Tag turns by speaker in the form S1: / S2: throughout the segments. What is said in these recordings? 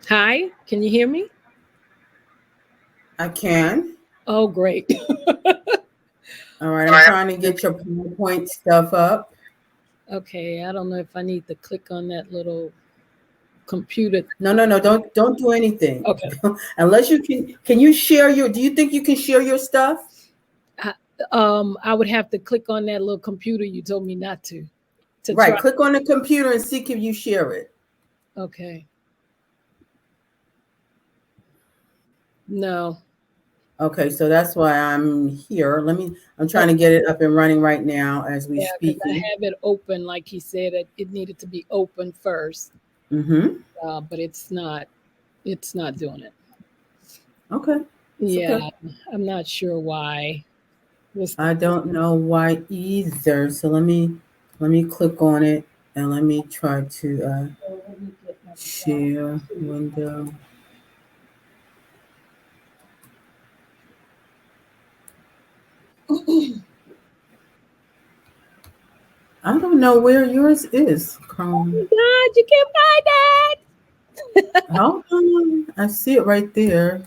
S1: Hi, can you hear me?
S2: I can.
S1: Oh, great.
S2: All right. I'm trying to get your PowerPoint stuff up.
S1: Okay, I don't know if I need to click on that little computer.
S2: No, no, no. Don't do anything
S1: Okay.
S2: unless you can. Can you share your? Do you think you can share your stuff?
S1: I, I would have to click on that little computer you told me not to
S2: Right.
S1: try.
S2: Click on the computer and see if you share it.
S1: Okay. No.
S2: Okay. So that's why I'm here. Let me. I'm
S1: Oh,
S2: trying to get it up and running right now as we
S1: yeah, because I
S2: speaking.
S1: have it open, like he said, it needed to be open first,
S2: Mm-hmm.
S1: but it's not. It's not doing it.
S2: Okay. It's okay.
S1: Yeah, I'm not sure why. What's
S2: I don't know why either. So let me click on it and let me try to
S1: let me get my
S2: share window. I don't know where yours is, Chrome.
S1: God, you can't find that.
S2: Hold on. I see it right there.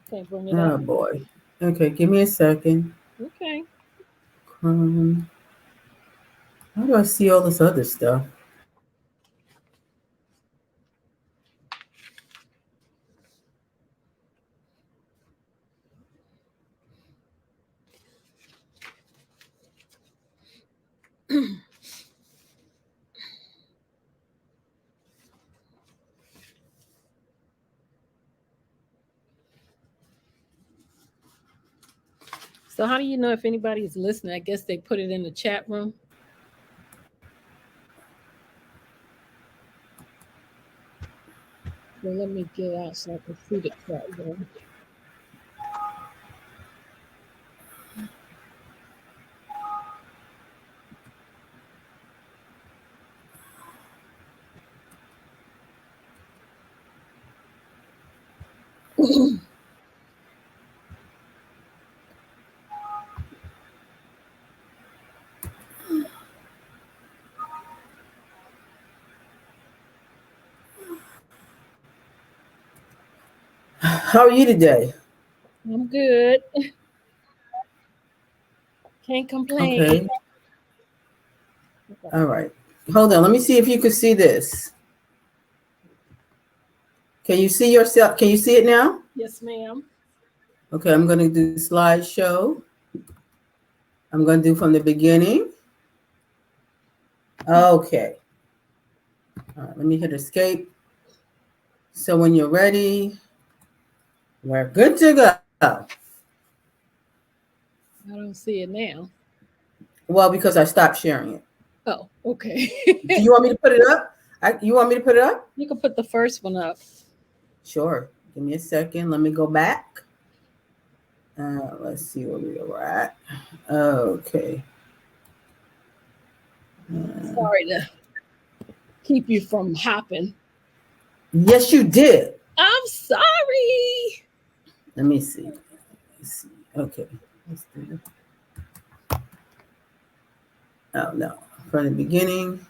S1: Can't bring it up.
S2: Oh boy. Okay, give me a second.
S1: Okay.
S2: Chrome. How do I see all this other stuff?
S1: So how do you know if anybody is listening? I guess they put it in the chat room. So let me get out so I can see the chat room.
S2: How are you today?
S1: I'm good. Can't complain.
S2: Okay. All right. Hold on. Let me see if you could see this. Can you see yourself? Can you see it now?
S1: Yes, ma'am.
S2: Okay, I'm going to do slideshow. I'm going to do from the beginning. Okay. All right, let me hit escape. So when you're ready, we're good to go.
S1: I don't see it now.
S2: Well, because I stopped sharing it.
S1: Oh, okay.
S2: Do you want me to put it up? You want me to put it up?
S1: You can put the first one up.
S2: Sure. Give me a second. Let me go back. Let's see where we were at. Okay. Uh,
S1: Sorry to keep you from hopping.
S2: yes, you did.
S1: I'm sorry.
S2: Let me see. Let's see. Okay. Let's do it. Oh, no. From the beginning.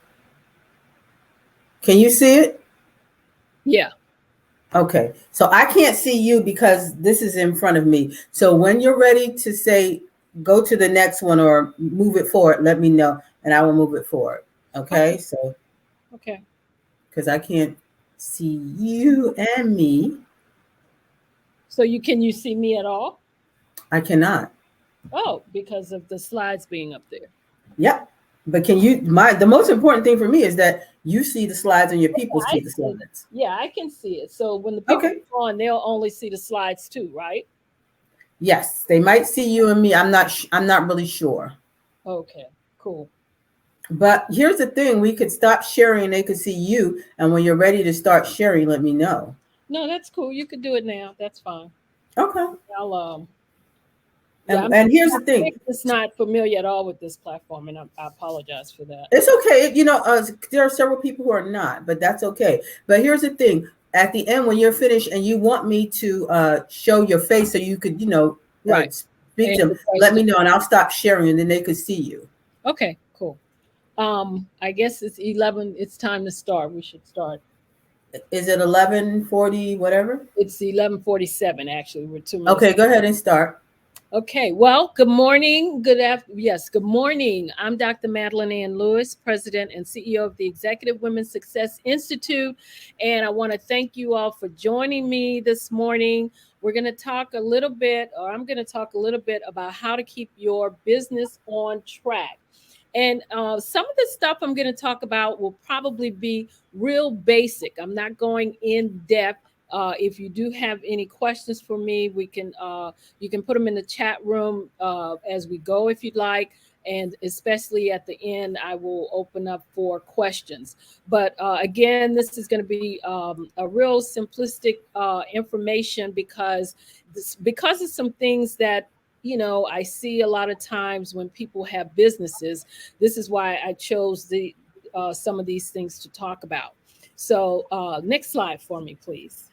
S2: Can you see it?
S1: Yeah.
S2: Okay. So I can't see you because this is in front of me. So when you're ready to say, go to the next one or move it forward, let me know and I will move it forward.
S1: Okay.
S2: Okay. So,
S1: Okay.
S2: because I can't see you and me,
S1: So you see me at all?
S2: I cannot.
S1: Oh, because of the slides being up there.
S2: Yep. But can you, the most important thing for me is that you see the slides and your people
S1: I
S2: see the
S1: see it.
S2: slides.
S1: Yeah, I can see it. So when the people
S2: Okay.
S1: are on, they'll only see the slides too, right?
S2: Yes. They might see you and me. I'm not really sure.
S1: Okay, cool.
S2: But here's the thing, we could stop sharing and they could see you. And when you're ready to start sharing, let me know.
S1: No, that's cool. You could do it now. That's fine.
S2: Okay.
S1: I'll yeah,
S2: And here's the thing.
S1: I'm just not familiar at all with this platform, and I apologize for that.
S2: It's okay. There are several people who are not, but that's okay. But here's the thing. At the end, when you're finished and you want me to show your face so you could,
S1: Right.
S2: speak to
S1: And
S2: them,
S1: the
S2: let me
S1: question.
S2: know and I'll stop sharing and then they could see you.
S1: Okay, cool. I guess it's 11. It's time to start. We should start.
S2: Is it 11:40, whatever?
S1: It's 11:47, actually. We're 2 minutes.
S2: Okay, go ahead and start.
S1: Okay, well, good morning. Good after yes, good morning. I'm Dr. Madeline Ann Lewis, President and CEO of the Executive Women's Success Institute. And I want to thank you all for joining me this morning. We're going to talk a little bit, or I'm going to talk a little bit about how to keep your business on track. And some of the stuff I'm going to talk about will probably be real basic. I'm not going in depth. If you do have any questions for me, we can you can put them in the chat room as we go if you'd like. And especially at the end, I will open up for questions. But again, this is going to be a real simplistic information because of some things that I see a lot of times when people have businesses. This is why I chose the some of these things to talk about. So next slide for me, please.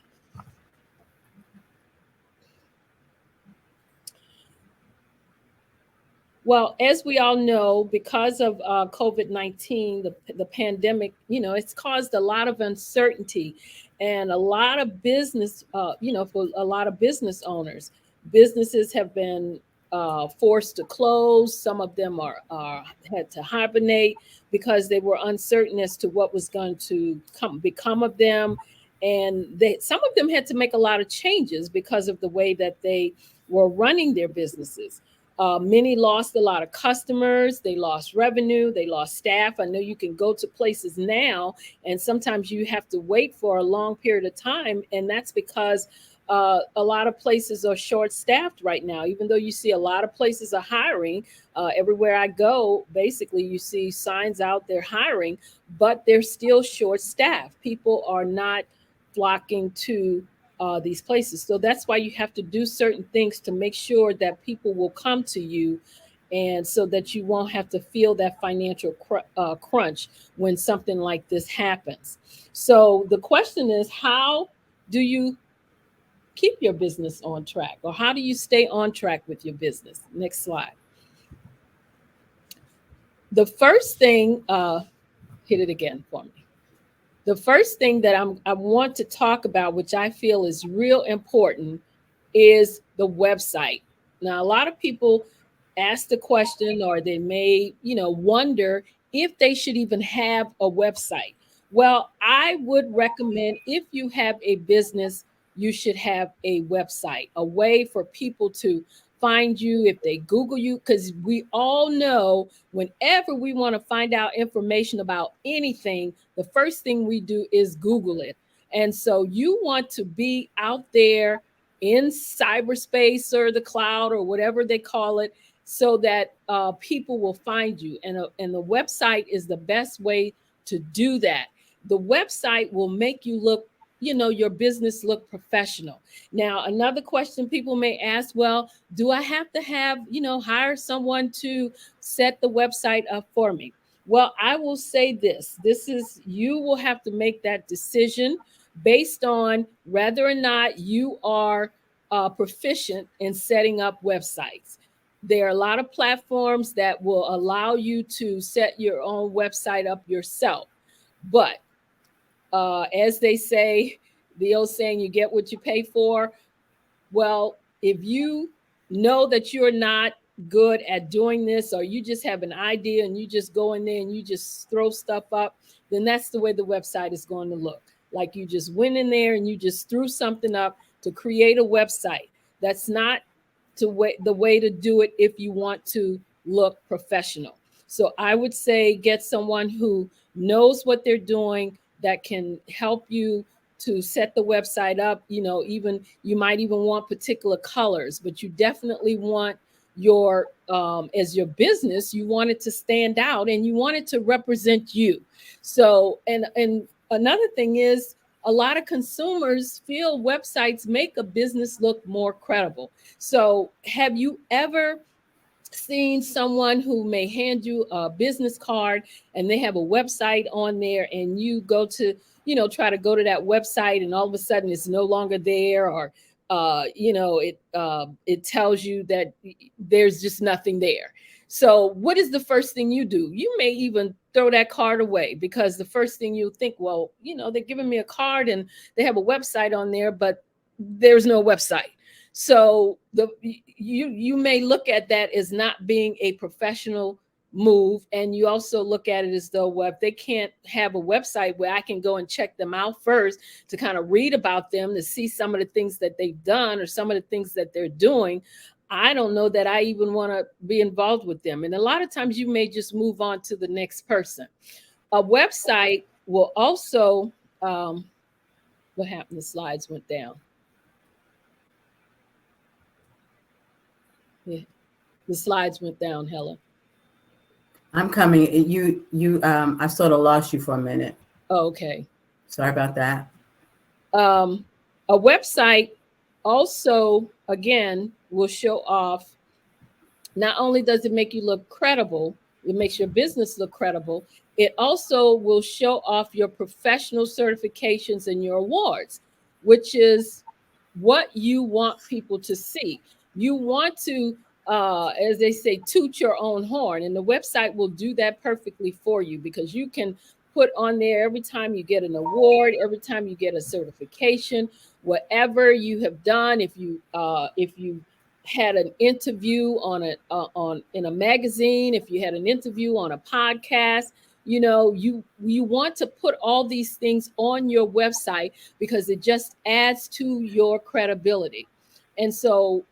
S1: Well, as we all know, because of COVID-19, the pandemic, it's caused a lot of uncertainty and a lot of business, for a lot of business owners. Businesses have been forced to close. Some of them are had to hibernate because they were uncertain as to what was going to become of them. And some of them had to make a lot of changes because of the way that they were running their businesses. Many lost a lot of customers. They lost revenue. They lost staff. I know you can go to places now, and sometimes you have to wait for a long period of time. And that's because a lot of places are short staffed right now, even though you see a lot of places are hiring. Everywhere I go, basically, you see signs out there hiring, but they're still short staffed. People are not flocking to these places. So that's why you have to do certain things to make sure that people will come to you, and so that you won't have to feel that financial crunch when something like this happens. So the question is, how do you keep your business on track, or how do you stay on track with your business? Next slide. The first thing, hit it again for me. The first thing that I want to talk about, which I feel is real important, is the website. Now, a lot of people ask the question, or they may, wonder if they should even have a website. Well, I would recommend, if you have a business, you should have a website, a way for people to find you if they Google you, because we all know whenever we want to find out information about anything, the first thing we do is Google it. And so you want to be out there in cyberspace or the cloud or whatever they call it, so that people will find you. And the website is the best way to do that. The website will make you look, your business look professional. Now, another question people may ask, well, do I have to hire someone to set the website up for me? Well, I will say this is, you will have to make that decision based on whether or not you are proficient in setting up websites. There are a lot of platforms that will allow you to set your own website up yourself. But as they say, the old saying, you get what you pay for. Well, if you know that you're not good at doing this, or you just have an idea and you just go in there and you just throw stuff up, then that's the way the website is going to look. Like you just went in there and you just threw something up to create a website. That's not the way to do it if you want to look professional. So I would say get someone who knows what they're doing, that can help you to set the website up. Even you might even want particular colors, but you definitely want your as your business, you want it to stand out and you want it to represent you. So and another thing is, a lot of consumers feel websites make a business look more credible. So have you ever seen someone who may hand you a business card and they have a website on there, and you go to, try to go to that website, and all of a sudden it's no longer there, or it tells you that there's just nothing there. So what is the first thing you do? You may even throw that card away, because the first thing you think, well, they're giving me a card and they have a website on there, but there's no website. So you may look at that as not being a professional move, and you also look at it as though, well, if they can't have a website where I can go and check them out first to kind of read about them, to see some of the things that they've done or some of the things that they're doing, I don't know that I even want to be involved with them. And a lot of times you may just move on to the next person. A website will also, what happened? The slides went down. Yeah, the slides went down, Helen.
S2: I'm coming. I sort of lost you for a minute.
S1: Oh, okay.
S2: Sorry about that.
S1: A website also, again, will show off. Not only does it make you look credible, it makes your business look credible. It also will show off your professional certifications and your awards, which is what you want people to see. You want to, as they say, toot your own horn, and the website will do that perfectly for you, because you can put on there every time you get an award, every time you get a certification, whatever you have done. If you had an interview in a magazine, if you had an interview on a podcast, you want to put all these things on your website, because it just adds to your credibility. And so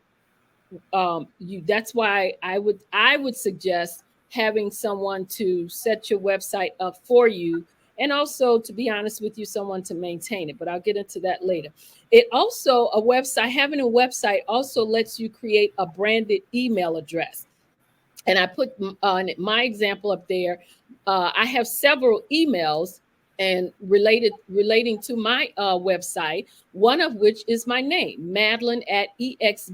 S1: that's why I would suggest having someone to set your website up for you, and also, to be honest with you, someone to maintain it. But I'll get into that later. Having a website also lets you create a branded email address. And I put my example up there. I have several emails and relating to my website, one of which is my name, Madeline at exwsi.com.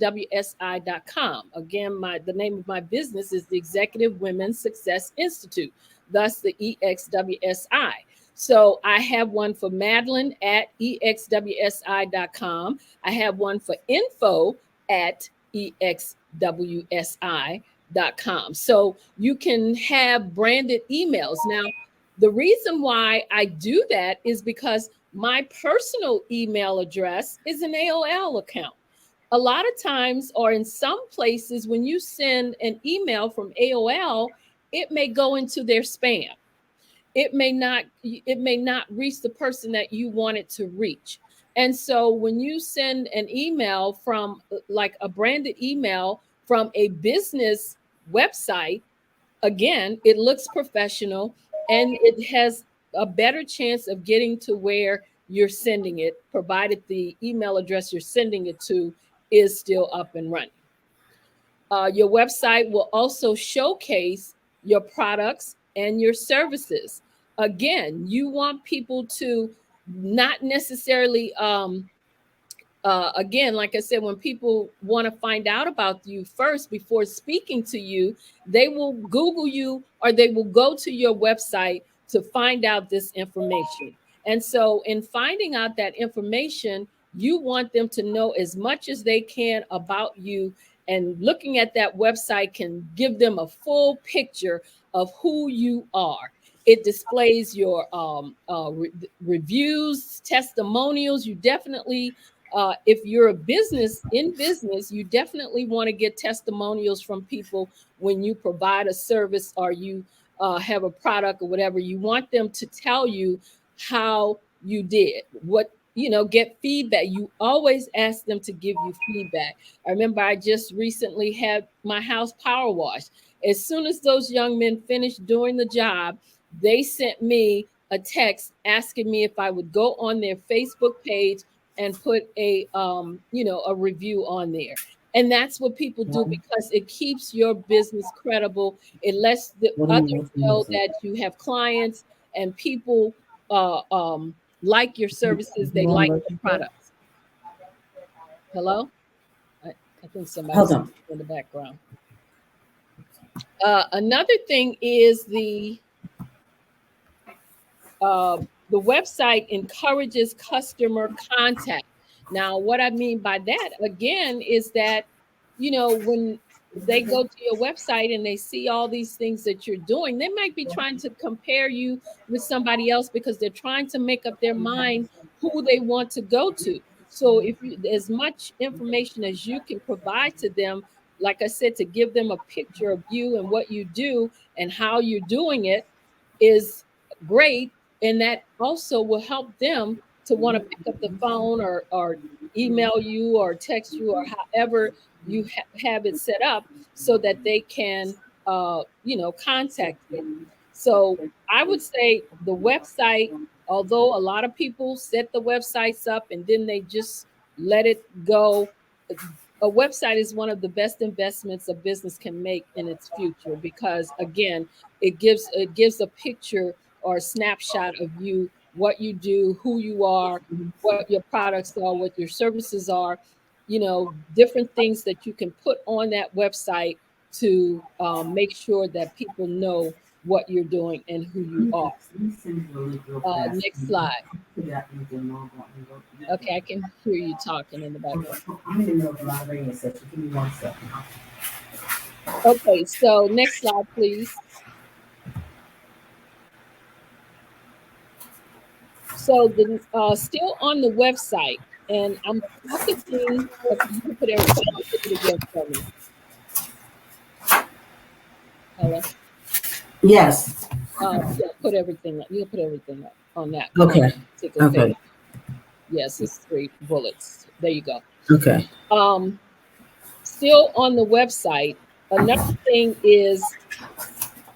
S1: Again, the name of my business is the Executive Women's Success Institute, thus the EXWSI. So I have one for Madeline at exwsi.com. I have one for info at exwsi.com. So you can have branded emails. Now, the reason why I do that is because my personal email address is an AOL account. A lot of times, or in some places, when you send an email from AOL, it may go into their spam. It may not reach the person that you want it to reach. And so when you send an email from, like, a branded email from a business website, again, it looks professional and it has a better chance of getting to where you're sending it, provided the email address you're sending it to is still up and running. Your website will also showcase your products and your services. Again, you want people to not necessarily, again, like I said, when people want to find out about you first before speaking to you, they will Google you or they will go to your website to find out this information. And so in finding out that information, you want them to know as much as they can about you, and looking at that website can give them a full picture of who you are. It displays your reviews, testimonials. You definitely, if you're in business, you definitely want to get testimonials from people when you provide a service or you have a product or whatever. You want them to tell you how you did, get feedback. You always ask them to give you feedback. I remember I just recently had my house power washed. As soon as those young men finished doing the job, they sent me a text asking me if I would go on their Facebook page and put a review on there. And that's what people do, because it keeps your business credible. It lets the others know that you have clients and people like your services. They like your products. Hello? I think somebody's in the background. Another thing is the website encourages customer contact. Now, what I mean by that again is that, when they go to your website and they see all these things that you're doing, they might be trying to compare you with somebody else because they're trying to make up their mind who they want to go to. So if you, as much information as you can provide to them, like I said, to give them a picture of you and what you do and how you're doing it is great. And that also will help them to want to pick up the phone or email you or text you or however you have it set up so that they can, contact you. So I would say the website, although a lot of people set the websites up and then they just let it go, a website is one of the best investments a business can make in its future because again, it gives a picture or a snapshot of you, what you do, who you are, what your products are, what your services are, different things that you can put on that website to make sure that people know what you're doing and who you are. Next slide. Okay, I can hear you talking in the background.
S2: I'm in the middle of a library session. Give me 1 second.
S1: Okay, so next slide, please. So the still on the website, and I'm focusing. Okay, you can put everything. Put it again for me. Hello.
S2: Yes.
S1: Yeah, put everything up. You can put everything up on that
S2: Okay.
S1: particular page.
S2: Okay.
S1: Yes, it's 3 bullets. There you go.
S2: Okay.
S1: Still on the website. Another thing is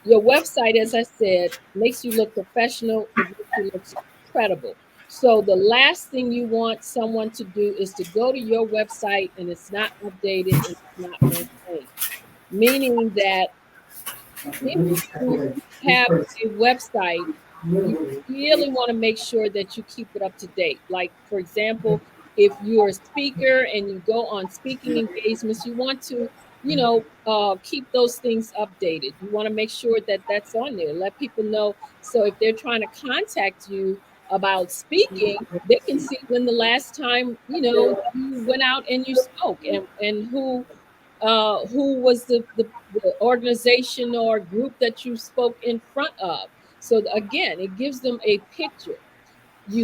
S1: your website, as I said, makes you look professional. It makes you look credible. So the last thing you want someone to do is to go to your website and it's not updated and it's not maintained. Meaning that if you have a website, you really want to make sure that you keep it up to date. Like, for example, if you're a speaker and you go on speaking engagements, you want to, keep those things updated. You want to make sure that that's on there. Let people know. So if they're trying to contact you about speaking, they can see when the last time, you went out and you spoke and who was the organization or group that you spoke in front of. So again, it gives them a picture.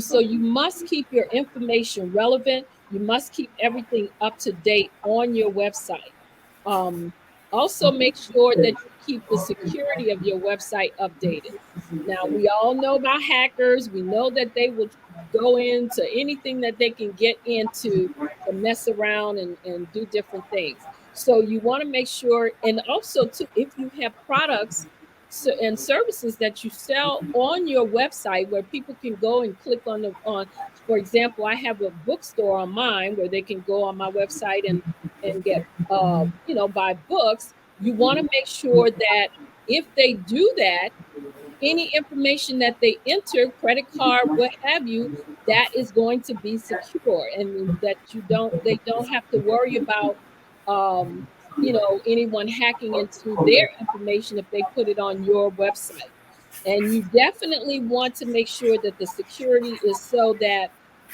S1: So you must keep your information relevant. You must keep everything up to date on your website. Um, Also, make sure that you keep the security of your website updated. Now, we all know about hackers. We know that they will go into anything that they can get into to mess around and do different things. So you want to make sure, and also too, if you have products and services that you sell on your website where people can go and click on, for example, I have a bookstore on mine where they can go on my website and get buy books. You want to make sure that if they do that, any information that they enter, credit card, what have you, that is going to be secure, and that they don't have to worry about, anyone hacking into their information if they put it on your website. And you definitely want to make sure that the security is so that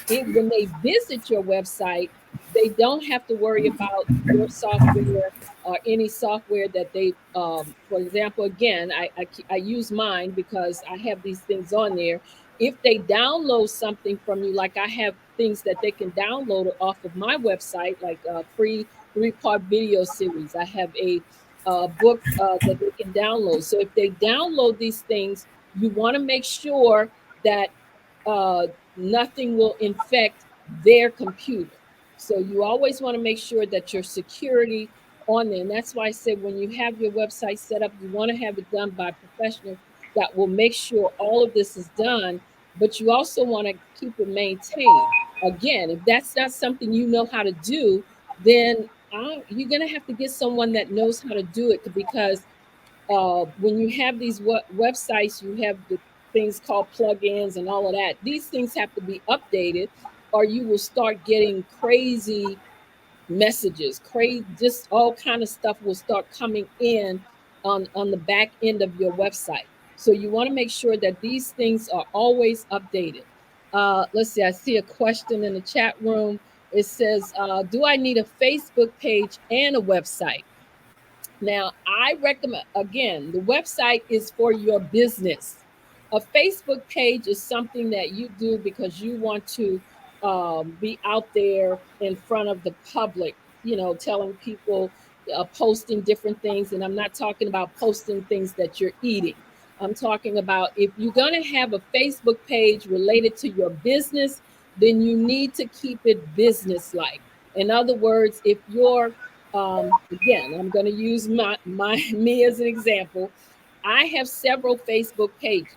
S1: when they visit your website, they don't have to worry about your software or any software that they, for example, again, I use mine because I have these things on there. If they download something from you, like I have things that they can download off of my website, like a free 3-part video series. I have a book that they can download. So if they download these things, you want to make sure that nothing will infect their computer. So you always want to make sure that your security on there. And that's why I said when you have your website set up, you want to have it done by professionals that will make sure all of this is done. But you also want to keep it maintained. Again, if that's not something you know how to do, then you're going to have to get someone that knows how to do it because when you have these websites, you have the things called plugins and all of that. These things have to be updated, or you will start getting crazy messages, crazy, just all kind of stuff will start coming in on the back end of your website. So you want to make sure that these things are always updated. Let's see. I see a question in the chat room. It says, do I need a Facebook page and a website? Now, I recommend, again, the website is for your business. A Facebook page is something that you do because you want to be out there in front of the public, telling people, posting different things. And I'm not talking about posting things that you're eating. I'm talking about if you're going to have a Facebook page related to your business, then you need to keep it business like. In other words, if you're again, I'm going to use my me as an example. I have several Facebook pages,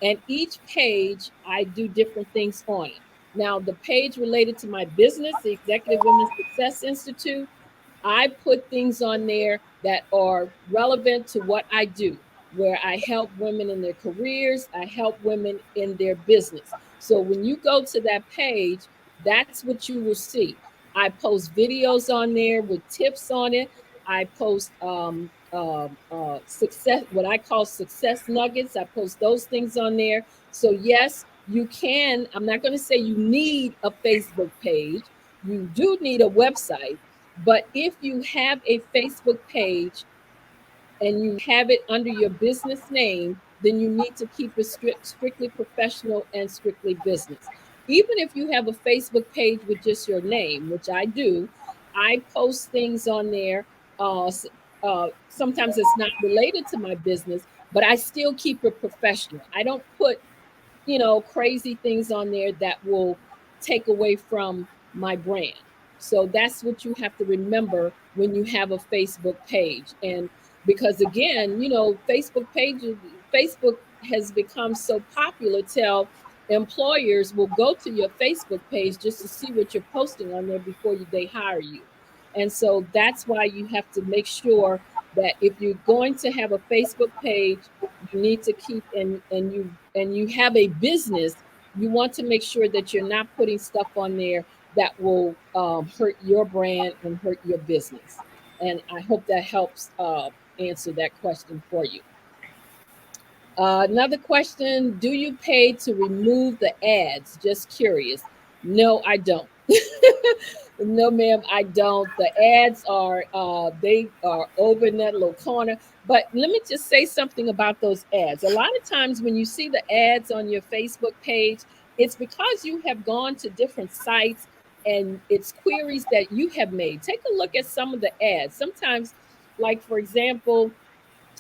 S1: and each page I do different things on it. Now, the page related to my business, the Executive Women's Success Institute, I put things on there that are relevant to what I do, where I help women in their careers, I help women in their business. So when you go to that page, that's what you will see. I post videos on there with tips on it. I post success, what I call success nuggets. I post those things on there. So yes, you can. I'm not going to say you need a Facebook page. You do need a website, but if you have a Facebook page and you have it under your business name, then you need to keep it strictly professional and strictly business. Even if you have a Facebook page with just your name, which I do, I post things on there. Uh, Sometimes it's not related to my business, but I still keep it professional. I don't put crazy things on there that will take away from my brand. So that's what you have to remember when you have a Facebook page. And because again, Facebook has become so popular till employers will go to your Facebook page just to see what you're posting on there before they hire you. And so that's why you have to make sure that if you're going to have a Facebook page, you need to keep and you have a business, you want to make sure that you're not putting stuff on there that will hurt your brand and hurt your business. And I hope that helps answer that question for you. Another question: do you pay to remove the ads? Just curious. No, I don't. No, ma'am, I don't. The ads are they are over in that little corner. But let me just say something about those ads. A lot of times when you see the ads on your Facebook page, it's because you have gone to different sites and it's queries that you have made. Take a look at some of the ads. Sometimes, like for example,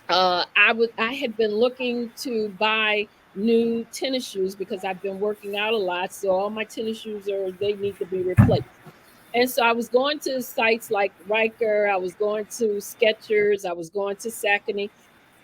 S1: I had been looking to buy new tennis shoes because I've been working out a lot, so all my tennis shoes they need to be replaced. And so I was going to sites like Riker, I was going to Skechers, I was going to Saucony,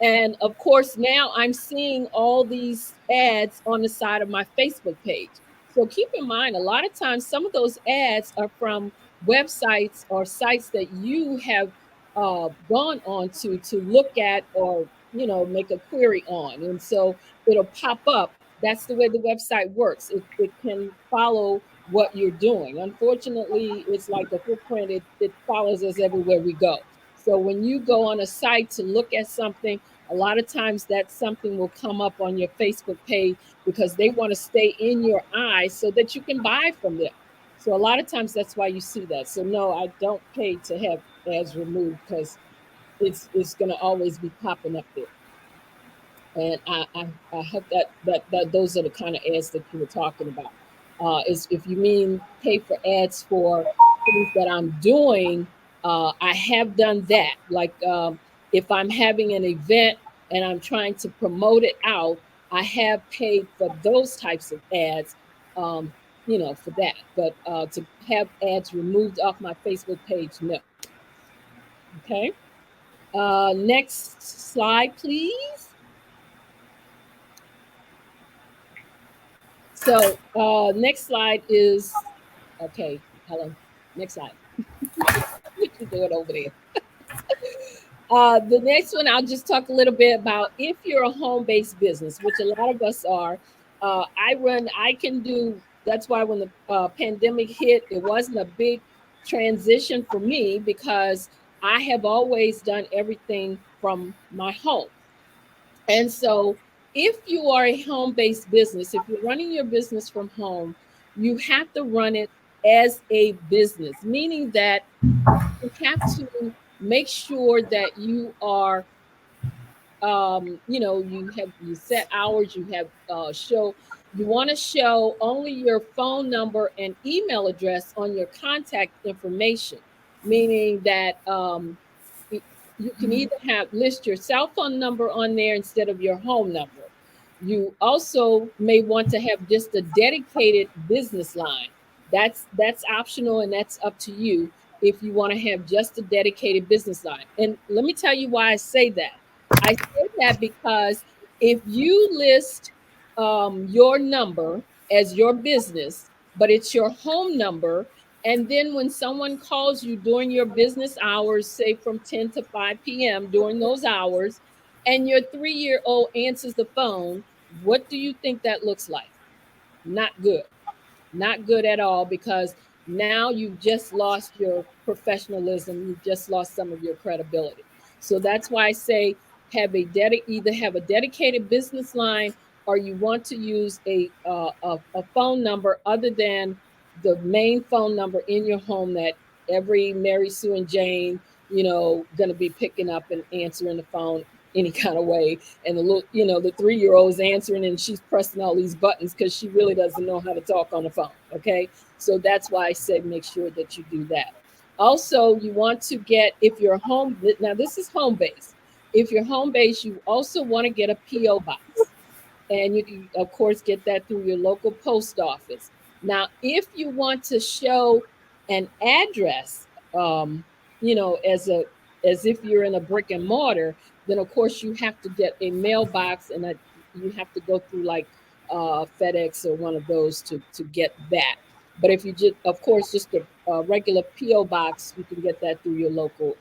S1: and of course, now I'm seeing all these ads on the side of my Facebook page. So keep in mind, a lot of times, some of those ads are from websites or sites that you have gone on to look at or make a query on, and so it'll pop up. That's the way the website works. It can follow what you're doing. Unfortunately, it's like a footprint. It follows us everywhere we go. So when you go on a site to look at something, a lot of times that something will come up on your Facebook page because they want to stay in your eyes so that you can buy from them. So a lot of times that's why you see that. So no, I don't pay to have ads removed because it's going to always be popping up there. And I hope that those are the kind of ads that you were talking about. Is if you mean pay for ads for things that I'm doing, I have done that. Like if I'm having an event and I'm trying to promote it out, I have paid for those types of ads, um, for that. But to have ads removed off my Facebook page, no. Okay. Next slide, please. So next slide is okay, Helen. Next slide. What you doing over there? The next one, I'll just talk a little bit about if you're a home-based business, which a lot of us are. I can do. That's why when the pandemic hit, it wasn't a big transition for me because I have always done everything from my home. And so, if you are a home based business, if you're running your business from home, you have to run it as a business, meaning that you have to make sure that you are you have you set hours, you have show you want to show only your phone number and email address on your contact information, meaning that you can either have list your cell phone number on there instead of your home number. You also may want to have just a dedicated business line. That's optional, and that's up to you if you want to have just a dedicated business line. And let me tell you why I say that. I say that because if you list your number as your business, but it's your home number, and then when someone calls you during your business hours, say from 10 to 5 p.m., during those hours, and your 3 year old answers the phone, what do you think that looks like? Not good. Not good at all, because now you've just lost your professionalism. You've just lost some of your credibility. So that's why I say either have a dedicated business line, or you want to use a phone number other than the main phone number in your home that every Mary Sue and Jane going to be picking up and answering the phone any kind of way. And the little, the 3 year old's answering, and she's pressing all these buttons because she really doesn't know how to talk on the phone. Okay. So that's why I said make sure that you do that. Also, you want to get, if you're home, now this is home base. If you're home base, you also want to get a P.O. box. And you can, of course, get that through your local post office. Now, if you want to show an address, as if you're in a brick and mortar, then of course you have to get a mailbox, and you have to go through like FedEx or one of those to get that. But if you just, of course, just a regular PO box, you can get that through your local.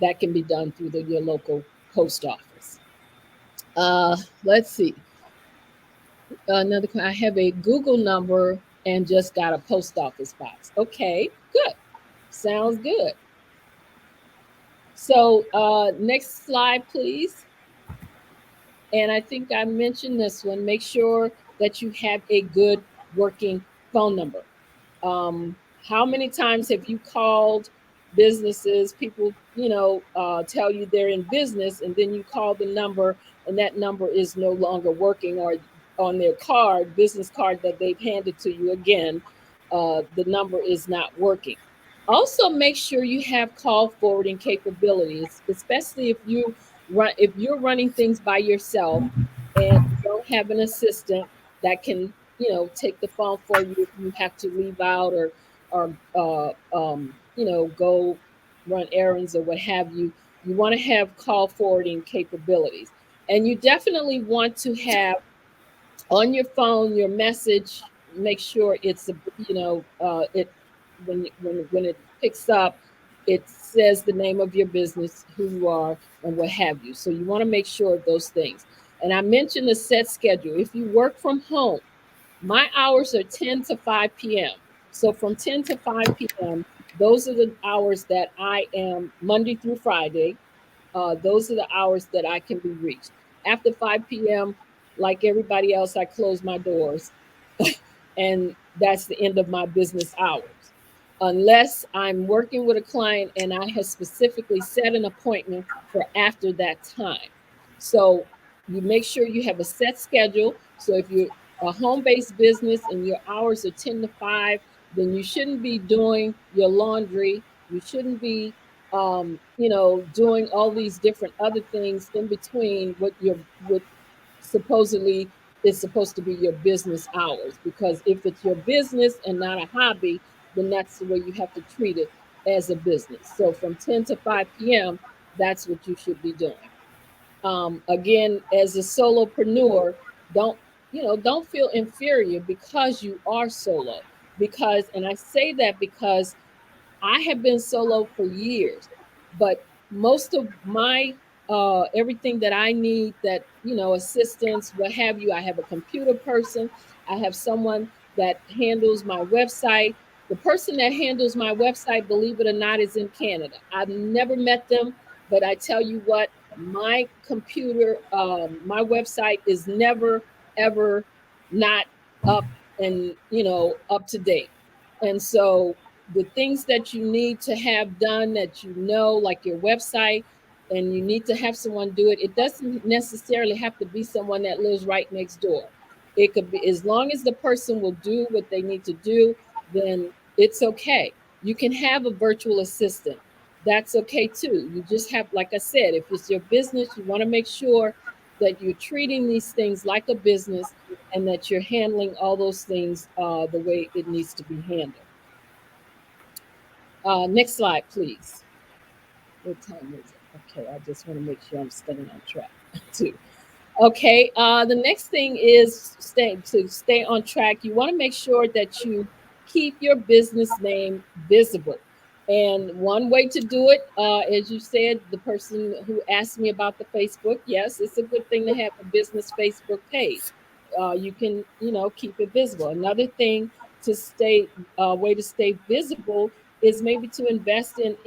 S1: That can be done through your local post office. Let's see. I have a Google number and just got a post office box. Okay, good. Sounds good. So next slide, please. And I think I mentioned this one. Make sure that you have a good working phone number. How many times have you called businesses? People, tell you they're in business, and then you call the number, and that number is no longer working, or on their card, business card that they've handed to you again, the number is not working. Also, make sure you have call forwarding capabilities, especially if you're running things by yourself and you don't have an assistant that can take the phone for you if you have to leave out, or go run errands or what have you. You want to have call forwarding capabilities, and you definitely want to have on your phone your message. Make sure it's it when it picks up, it says the name of your business, who you are, and what have you. So you want to make sure of those things. And I mentioned the set schedule. If you work from home, my hours are 10 to 5 p.m. So from 10 to 5 p.m., those are the hours that I am Monday through Friday. Those are the hours that I can be reached. After 5 p.m., like everybody else, I close my doors, and that's the end of my business hours. Unless I'm working with a client and I have specifically set an appointment for after that time. So you make sure you have a set schedule. So if you're a home-based business and your hours are 10 to 5, then you shouldn't be doing your laundry. You shouldn't be doing all these different other things in between what supposedly is supposed to be your business hours. Because if it's your business and not a hobby, then that's the way you have to treat it, as a business. So from 10 to 5 p.m., that's what you should be doing. Again, as a solopreneur, don't feel inferior because you are solo. And I say that because I have been solo for years, but most of my everything that I need, that assistance, what have you, I have a computer person, I have someone that handles my website. The person that handles my website, believe it or not, is in Canada. I've never met them, but I tell you what, my computer, my website is never ever not up and up to date. And so the things that you need to have done that you know, like your website, and you need to have someone do it, it doesn't necessarily have to be someone that lives right next door. It could be, as long as the person will do what they need to do, then it's okay. You can have a virtual assistant. That's okay too. You just have, like I said, if it's your business, you want to make sure that you're treating these things like a business and that you're handling all those things the way it needs to be handled. Next slide, please. What time is it? Okay, I just want to make sure I'm staying on track too. Okay, the next thing is stay on track. You want to make sure that you keep your business name visible. And one way to do it, as you said, the person who asked me about the Facebook, yes, it's a good thing to have a business Facebook page. You can, keep it visible. Another thing to stay, way to stay visible is maybe to invest in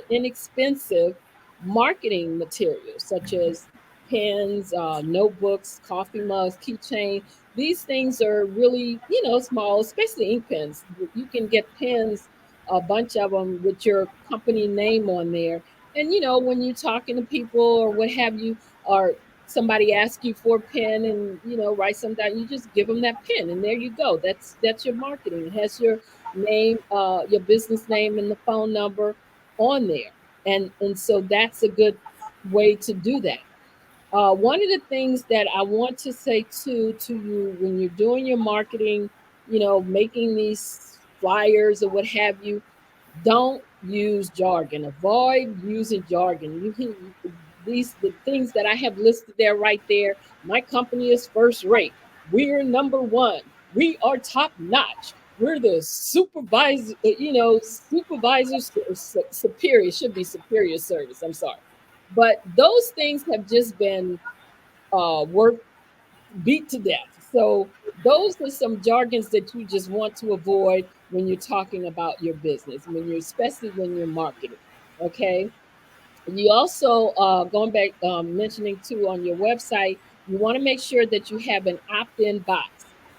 S1: inexpensive marketing materials such as pens, notebooks, coffee mugs, keychain. These things are really, small, especially ink pens. You can get pens, a bunch of them with your company name on there. And, when you're talking to people or what have you, or somebody asks you for a pen and, write something down, you just give them that pen and there you go. That's your marketing. It has your name, your business name and the phone number on there. And so that's a good way to do that. One of the things that I want to say to you when you're doing your marketing, making these flyers or what have you, don't use jargon. Avoid using jargon. These the things that I have listed there right there. My company is first rate. We're number one. We are top notch. We're the supervisor. Supervisor superior, should be superior service. I'm sorry, but those things have just been worked beat to death. So those are some jargons that you just want to avoid when you're talking about your business, especially when you're marketing. Okay. You also, going back, mentioning too on your website, you want to make sure that you have an opt in box.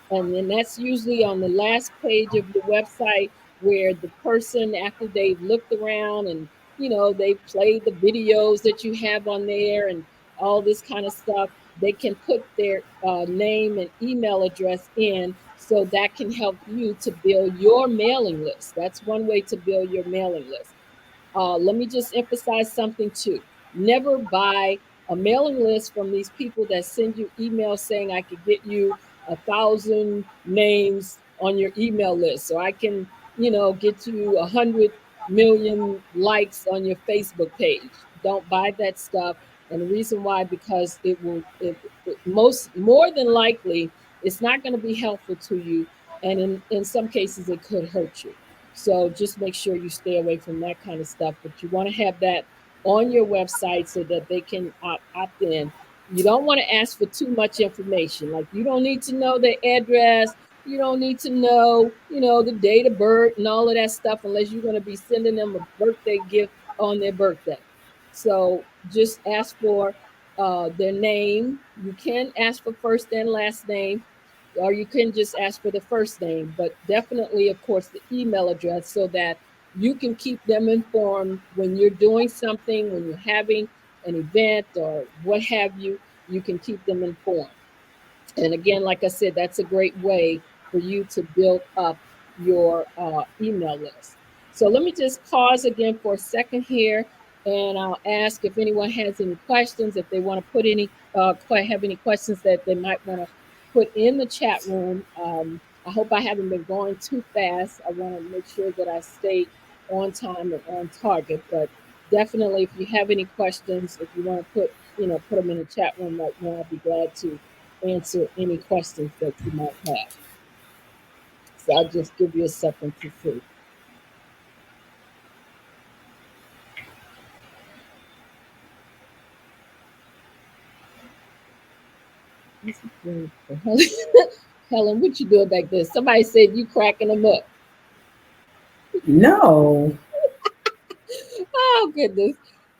S1: And then that's usually on the last page of your website where the person, after they've looked around and, they've played the videos that you have on there and all this kind of stuff, they can put their name and email address in. So that can help you to build your mailing list. That's one way to build your mailing list. Let me just emphasize something too. Never buy a mailing list from these people that send you emails saying I could get you 1,000 names on your email list, so I can, get you 100 million likes on your Facebook page. Don't buy that stuff. And the reason why, because it most more than likely, it's not going to be helpful to you, and in some cases, it could hurt you. So just make sure you stay away from that kind of stuff. But you want to have that on your website so that they can opt in. You don't want to ask for too much information. Like you don't need to know their address. You don't need to know, the date of birth and all of that stuff unless you're going to be sending them a birthday gift on their birthday. So just ask for their name. You can ask for first and last name, or you can just ask for the first name, but definitely, of course, the email address so that you can keep them informed when you're doing something, when you're having an event or what have you, you can keep them informed. And again, like I said, that's a great way for you to build up your email list. So let me just pause again for a second here, and I'll ask if anyone has any questions, if they want to put any, have any questions that they might want to put in the chat room. I hope I haven't been going too fast. I want to make sure that I stay on time and on target. But definitely, if you have any questions, if you want to put them in the chat room right now, I'd be glad to answer any questions that you might have. So I'll just give you a second to see. Helen, what you doing back there? Somebody said you cracking them up.
S2: No.
S1: Oh goodness.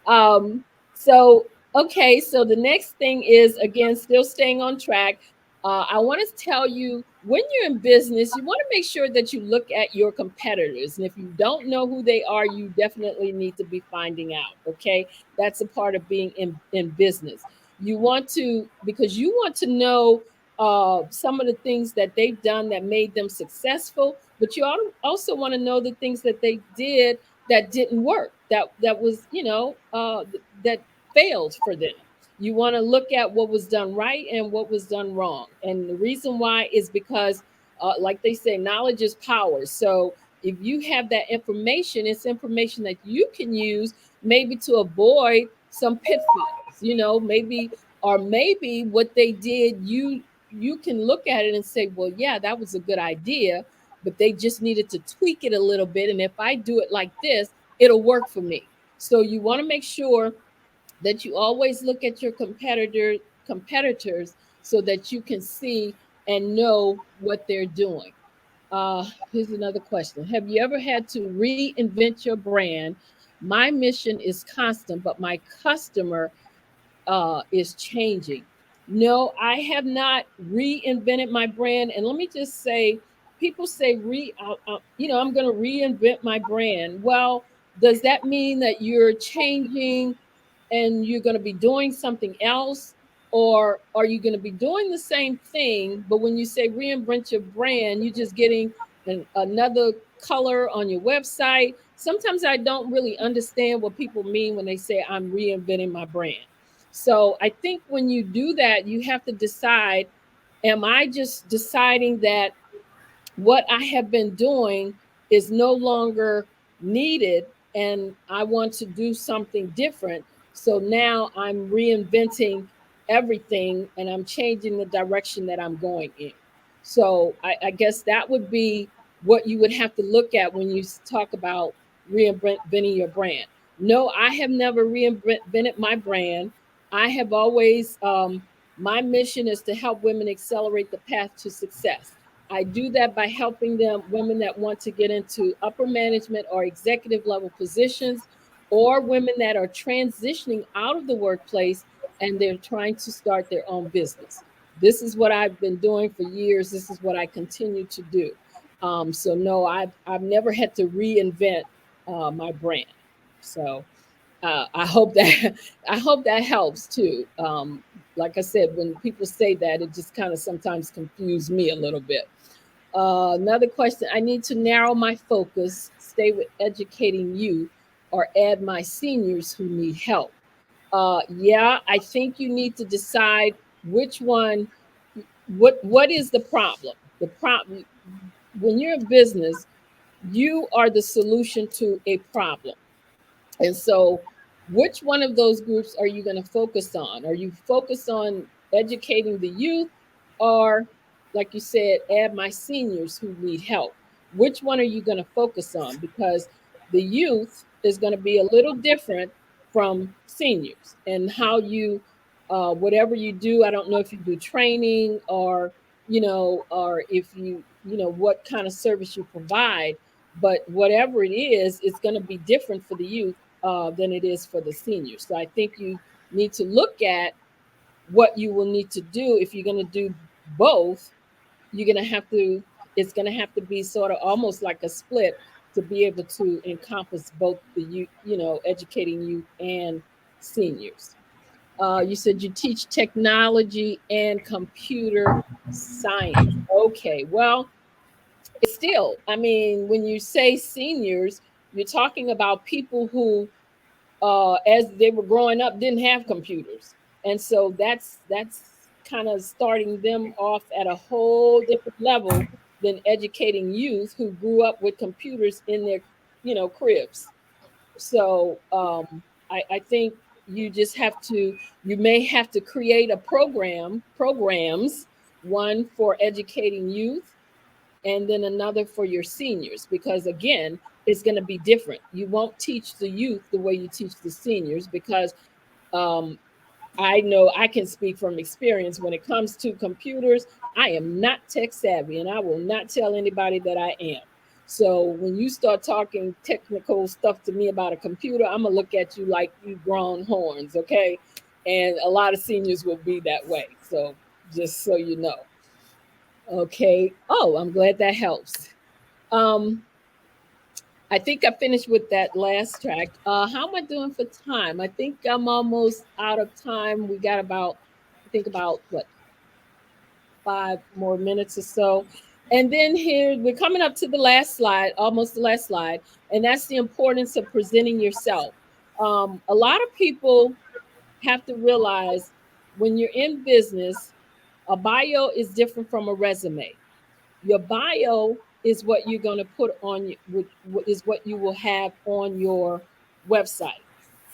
S1: Um, so okay, so the next thing is, again, still staying on track. I want to tell you, when you're in business, you want to make sure that you look at your competitors. And if you don't know who they are, you definitely need to be finding out. Okay. That's a part of being in business. You want to, because you want to know some of the things that they've done that made them successful, but you also want to know the things that they did that didn't work, that was, that failed for them. You want to look at what was done right and what was done wrong. And the reason why is because, like they say, knowledge is power. So if you have that information, it's information that you can use maybe to avoid some pitfalls, maybe, or maybe what they did, you can look at it and say, well, yeah, that was a good idea, but they just needed to tweak it a little bit. And if I do it like this, it'll work for me. So you want to make sure that you always look at your competitors so that you can see and know what they're doing. Here's another question. Have you ever had to reinvent your brand? My mission is constant, but my customer is changing. No, I have not reinvented my brand. And let me just say, people say, I'm going to reinvent my brand. Well, does that mean that you're changing and you're going to be doing something else? Or are you going to be doing the same thing, but when you say reinvent your brand, you're just getting another color on your website? Sometimes I don't really understand what people mean when they say I'm reinventing my brand. So I think when you do that, you have to decide, am I just deciding that what I have been doing is no longer needed and I want to do something different? So now I'm reinventing everything and I'm changing the direction that I'm going in. So I guess that would be what you would have to look at when you talk about reinventing your brand. No, I have never reinvented my brand. I have always, my mission is to help women accelerate the path to success. I do that by helping them, women that want to get into upper management or executive level positions, or women that are transitioning out of the workplace and they're trying to start their own business. This is what I've been doing for years. This is what I continue to do. So no, I've never had to reinvent my brand. So I hope that I hope that helps too. Like I said, when people say that, it just kind of sometimes confuses me a little bit. Another question: I need to narrow my focus, stay with educating youth, or add my seniors who need help. Yeah, I think you need to decide which one. What is the problem? The problem, when you're in business, you are the solution to a problem. And so, which one of those groups are you going to focus on? Are you focused on educating the youth, or, like you said, add my seniors who need help? Which one are you going to focus on? Because the youth is going to be a little different from seniors, and how you, whatever you do, I don't know if you do training, or, or if what kind of service you provide, but whatever it is, it's going to be different for the youth than it is for the seniors. So I think you need to look at what you will need to do if you're going to do both. You're going to have to, it's going to have to be sort of almost like a split to be able to encompass both the youth, educating youth and seniors. You said you teach technology and computer science. Okay, well, still, I mean, when you say seniors, you're talking about people who, as they were growing up, didn't have computers, and so that's kind of starting them off at a whole different level than educating youth who grew up with computers in their, cribs. So I think you just have to, you may have to create a programs, one for educating youth and then another for your seniors, because again, it's going to be different. You won't teach the youth the way you teach the seniors, because um, I know I can speak from experience when it comes to computers. I am not tech savvy, and I will not tell anybody that I am. So when you start talking technical stuff to me about a computer, I'm gonna look at you like you grown horns, okay? And a lot of seniors will be that way. So just so you know. Okay. Oh, I'm glad that helps. Um, I think I finished with that last track. How am I doing for time? I think I'm almost out of time. We got about, I think about what, 5 more minutes or so. And then here we're coming up to the last slide, almost the last slide, and that's the importance of presenting yourself. A lot of people have to realize when you're in business, a bio is different from a resume. Your bio is what you're going to put on, is what you will have on your website.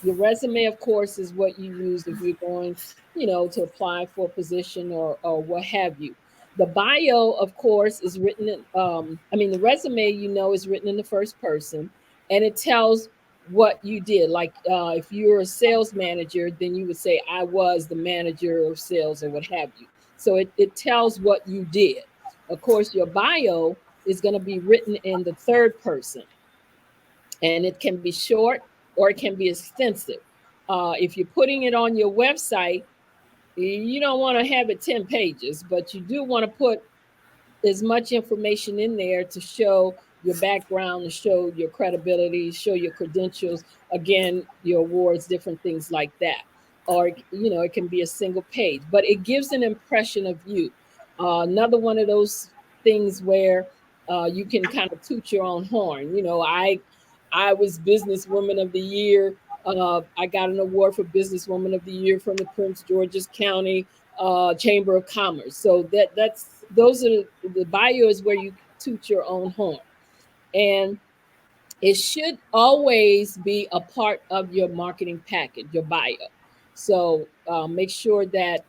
S1: Your resume, of course, is what you use if you're going, to apply for a position or what have you. The bio, of course, is written in, the resume, is written in the first person, and it tells what you did. Like if you're a sales manager, then you would say, I was the manager of sales or what have you. So it tells what you did. Of course, your bio is going to be written in the third person, and it can be short or it can be extensive. If you're putting it on your website, you don't want to have it 10 pages, but you do want to put as much information in there to show your background, to show your credibility, show your credentials, again, your awards, different things like that. Or, it can be a single page, but it gives an impression of you. Another one of those things where you can kind of toot your own horn. I was Businesswoman of the Year. I got an award for Businesswoman of the Year from the Prince George's County Chamber of Commerce. So that's those are the bio is where you toot your own horn, and it should always be a part of your marketing package, your bio. So make sure that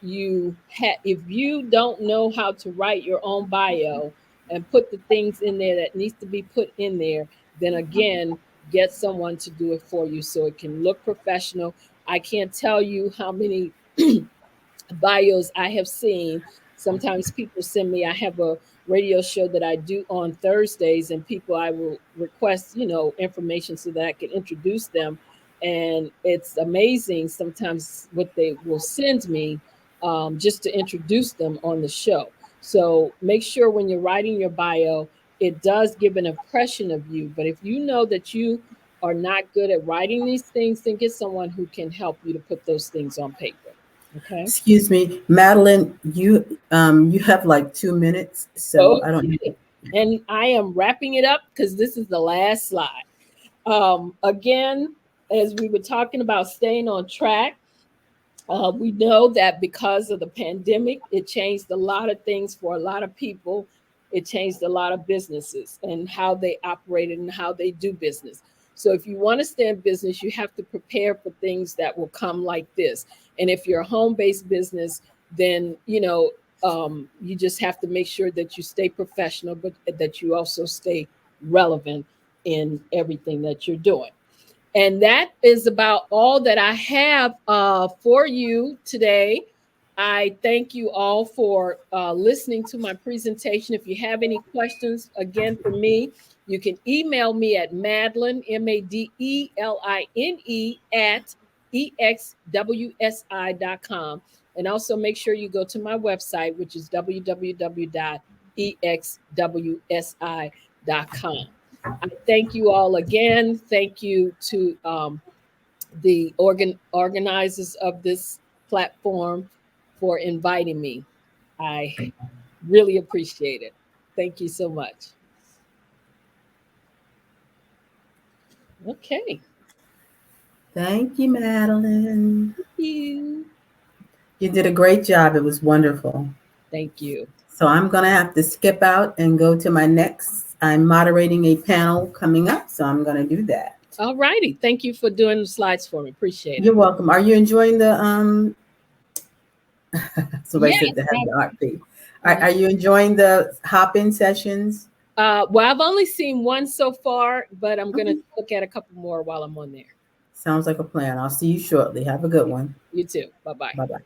S1: if you don't know how to write your own bio and put the things in there that needs to be put in there, then again, get someone to do it for you so it can look professional. I can't tell you how many bios I have seen. Sometimes people send me, I have a radio show that I do on Thursdays, and people I will request, information so that I can introduce them. And it's amazing sometimes what they will send me just to introduce them on the show. So make sure when you're writing your bio, it does give an impression of you. But if you know that you are not good at writing these things, then get someone who can help you to put those things on paper. Okay.
S2: Excuse me, Madeline, you have like 2 minutes, so I don't
S1: Okay. And I am wrapping it up because this is the last slide. Again, as we were talking about staying on track, we know that because of the pandemic, it changed a lot of things for a lot of people. It changed a lot of businesses and how they operated and how they do business. So, if you want to stay in business, you have to prepare for things that will come like this. And if you're a home based business, then, you just have to make sure that you stay professional, but that you also stay relevant in everything that you're doing. And that is about all that I have for you today. I thank you all for listening to my presentation. If you have any questions, again, for me, you can email me at Madeline, Madeline, at exwsi.com. And also make sure you go to my website, which is www.exwsi.com. I thank you all again. Thank you to the organizers of this platform for inviting me. I really appreciate it. Thank you so much. Okay.
S2: Thank you, Madeline.
S1: Thank you.
S2: You did a great job. It was wonderful.
S1: Thank you.
S2: So I'm going to have to skip out and go to my next. I'm moderating a panel coming up, so I'm going to do that.
S1: All righty. Thank you for doing the slides for me. Appreciate it.
S2: You're welcome. Are you enjoying the somebody
S1: Yes.
S2: said to have the art fee. Are you enjoying the hop-in sessions?
S1: Well, I've only seen one so far, but I'm going to
S2: Okay.
S1: look at a couple more while I'm on there.
S2: Sounds like a plan. I'll see you shortly. Have a good one.
S1: You too. Bye bye.
S2: Bye-bye.